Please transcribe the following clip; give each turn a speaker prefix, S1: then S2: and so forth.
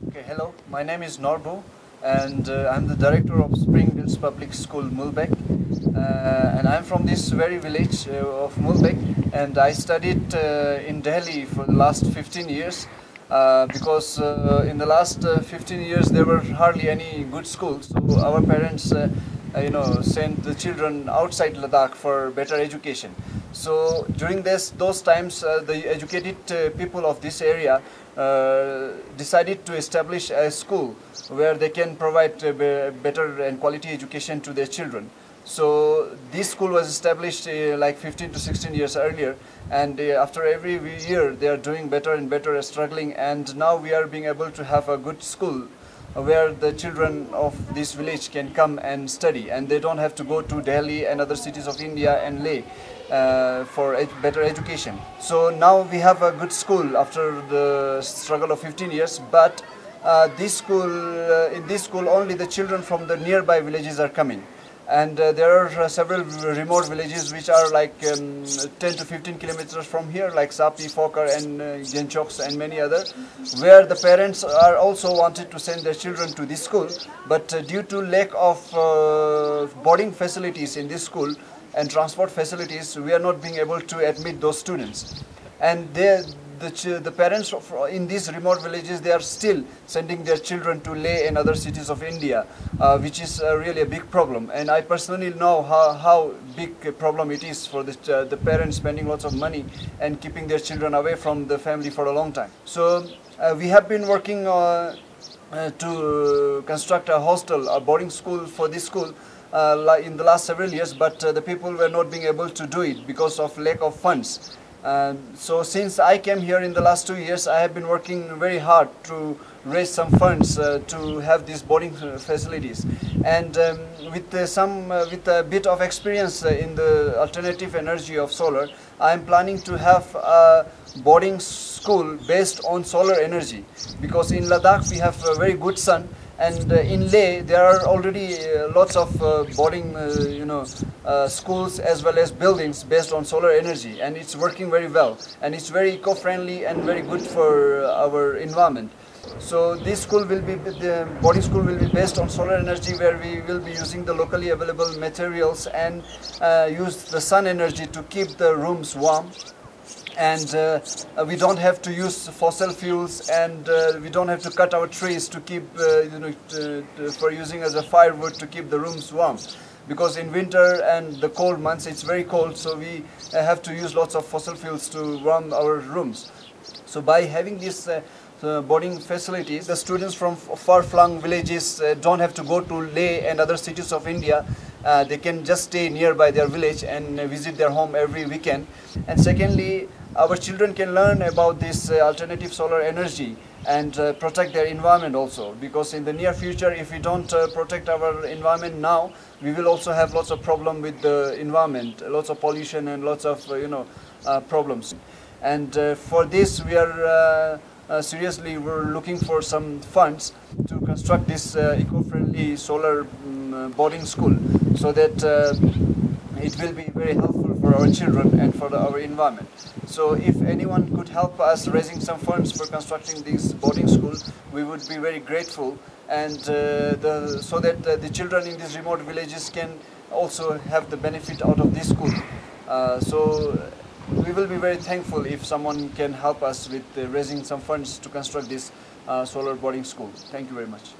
S1: Okay, hello. My name is Norbu, and I'm the director of Springville's Public School, Mulbekh. And I'm from this very village of Mulbekh, and I studied in Delhi for the last 15 years. Because in the last 15 years there were hardly any good schools, so our parents, sent the children outside Ladakh for better education. So during those times, the educated people of this area decided to establish a school where they can provide better and quality education to their children. So this school was established like 15 to 16 years earlier, and after every year they are doing better and better, struggling, and now we are being able to have a good school where the children of this village can come and study, and they don't have to go to Delhi and other cities of India and lay for better education. So now we have a good school after the struggle of 15 years, but in this school only the children from the nearby villages are coming. And there are several remote villages which are like 10 to 15 kilometers from here, like Sapi, Fokar and Genchoks and many other, where the parents are also wanted to send their children to this school, but due to lack of boarding facilities in this school and transport facilities, we are not being able to admit those students. And the parents in these remote villages, they are still sending their children to Leh and other cities of India, which is really a big problem. And I personally know how big a problem it is for the parents spending lots of money and keeping their children away from the family for a long time. So we have been working to construct a hostel, a boarding school for this school in the last several years, but the people were not being able to do it because of lack of funds. So since I came here in the last 2 years, I have been working very hard to raise some funds to have these boarding facilities. And with a bit of experience in the alternative energy of solar, I am planning to have a boarding school based on solar energy, because in Ladakh we have a very good sun. And in Leh, there are already lots of boarding, schools as well as buildings based on solar energy, and it's working very well, and it's very eco-friendly and very good for our environment. So this school the boarding school will be based on solar energy, where we will be using the locally available materials and use the sun energy to keep the rooms warm. And we don't have to use fossil fuels, and we don't have to cut our trees to keep, for using as a firewood to keep the rooms warm. Because in winter and the cold months it's very cold, so we have to use lots of fossil fuels to warm our rooms. So by having these boarding facilities, the students from far-flung villages don't have to go to Leh and other cities of India. They can just stay nearby their village and visit their home every weekend. And secondly, our children can learn about this alternative solar energy and protect their environment also, because in the near future, if we don't protect our environment now, we will also have lots of problem with the environment, lots of pollution and lots of problems. And for this we are seriously we're looking for some funds to construct this eco-friendly solar boarding school, so that it will be very helpful for our children and for our environment. So if anyone could help us raising some funds for constructing this boarding school, we would be very grateful, and so that the children in these remote villages can also have the benefit out of this school. So we will be very thankful if someone can help us with raising some funds to construct this solar boarding school. Thank you very much.